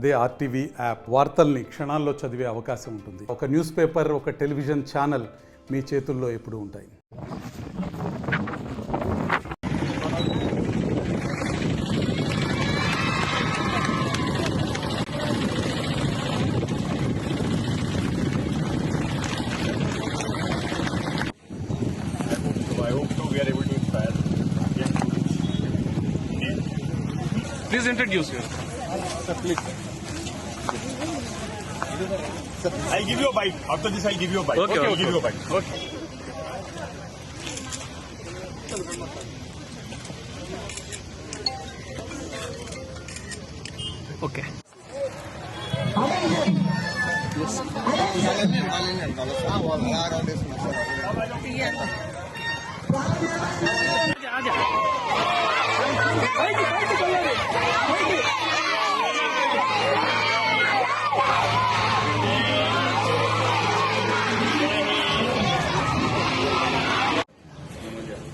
అదే RTV app వార్తల్ని క్షణాల్లో చదివే అవకాశం ఉంటుంది. ఒక న్యూస్ పేపర్, ఒక టెలివిజన్ ఛానల్ మీ చేతుల్లో ఎప్పుడూ ఉంటాయి. Please introduce yourself. Sir, please. Sir, I'll give you a bite. After this, I'll give you a bite. Okay, I'll give you a bite. Okay. Okay.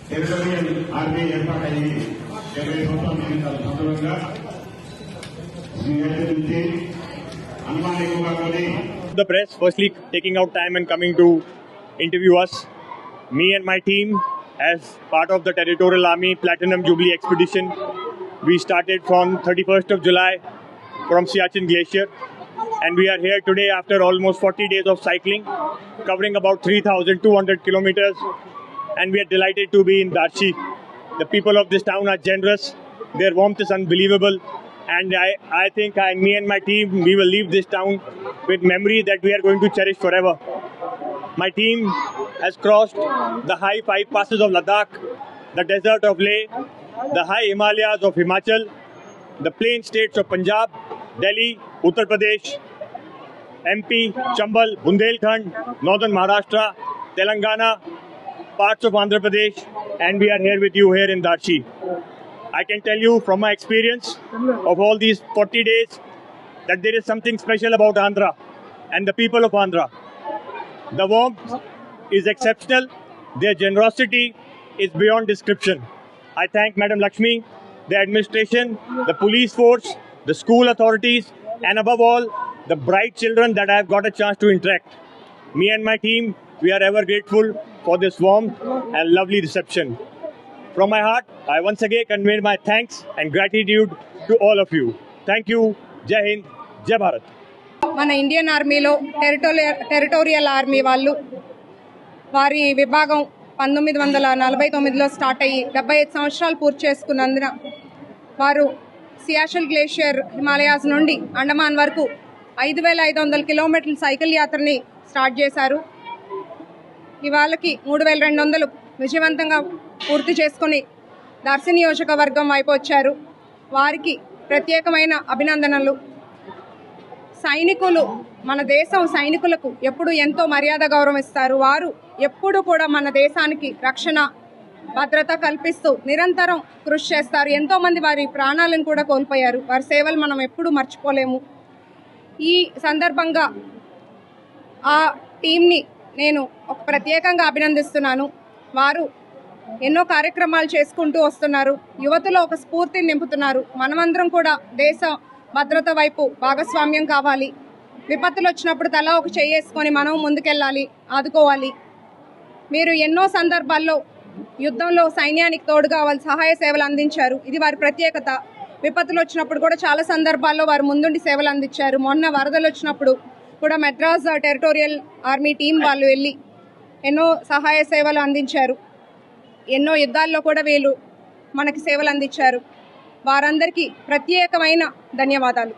Territorial army ఏర్పాటైంది 20 సంవత్సరాల నిమిషాల సందర్భంగా నుంచి అనుమానం ఎక్కువగా కొని The press, firstly taking out time and coming to interview us. Me and my team, as part of the Territorial Army Platinum Jubilee Expedition, we started from 31st of July from Siachen Glacier, and we are here today after almost 40 days of cycling, covering about 3,200 kilometers, and we are delighted to be in Darshi. The people of this town are generous, their warmth is unbelievable, and I think me and my team, we will leave this town with memory that we are going to cherish forever. My team has crossed the high 5 passes of Ladakh, the desert of Leh, the high Himalayas of Himachal, the plain states of Punjab, Delhi, Uttar Pradesh, MP, Chambal, Bundelkhand, Northern Maharashtra, Telangana, parts of Andhra Pradesh, and we are here with you here in Darshi. I can tell you from my experience of all these 40 days that there is something special about Andhra and the people of Andhra. The warmth is exceptional. Their generosity is beyond description. I thank Madam Lakshmi, the administration, the police force, the school authorities, and above all, the bright children that I have got a chance to interact. Me and my team, we are ever grateful for this warmth and lovely reception. From my heart, I once again convey my thanks and gratitude to all of you. Thank you. Jai Hind, Jai Bharat. మన Indian ఆర్మీలో territorial army వాళ్ళు వారి విభాగం 1949లో start అయ్యి 75 సంవత్సరాలు పూర్తి చేసుకున్నందున వారు Siachen glacier Himalayas నుండి అండమాన్ వరకు 5,500 కిలోమీటర్ల సైకిల్ యాత్రని స్టార్ట్ చేశారు. ఇవాళకి 3,200 విజయవంతంగా పూర్తి చేసుకుని దర్శి నియోజకవర్గం వైపు వచ్చారు. వారికి ప్రత్యేకమైన అభినందనలు. సైనికులు, మన దేశం సైనికులకు ఎప్పుడు ఎంతో మర్యాద గౌరవం ఇస్తారు. వారు ఎప్పుడు కూడా మన దేశానికి రక్షణ భద్రత కల్పిస్తూ నిరంతరం కృషి చేస్తారు. ఎంతోమంది వారి ప్రాణాలను కూడా కోల్పోయారు. వారి సేవలు మనం ఎప్పుడు మర్చిపోలేము. ఈ సందర్భంగా ఆ టీంని నేను ఒక ప్రత్యేకంగా అభినందిస్తున్నాను. వారు ఎన్నో కార్యక్రమాలు చేసుకుంటూ వస్తున్నారు. యువతలో ఒక స్ఫూర్తిని నింపుతున్నారు. మనమందరం కూడా దేశ భద్రత వైపు భాగస్వామ్యం కావాలి. విపత్తులు వచ్చినప్పుడు తలా ఒక చేసుకొని మనం ముందుకెళ్ళాలి, ఆదుకోవాలి. మీరు ఎన్నో సందర్భాల్లో యుద్ధంలో సైన్యానికి తోడుగా వాళ్ళు సహాయ సేవలు అందించారు. ఇది వారి ప్రత్యేకత. విపత్తులు వచ్చినప్పుడు కూడా చాలా సందర్భాల్లో వారు ముందుండి సేవలు అందించారు. మొన్న వరదలు వచ్చినప్పుడు కూడా మద్రాస్ టెరిటోరియల్ ఆర్మీ టీం వాళ్ళు వెళ్ళి ఎన్నో సహాయ సేవలు అందించారు. ఎన్నో యుద్ధాల్లో కూడా వీళ్ళు మనకి సేవలు అందించారు. వారందరికీ ప్రత్యేకమైన ధన్యవాదాలు.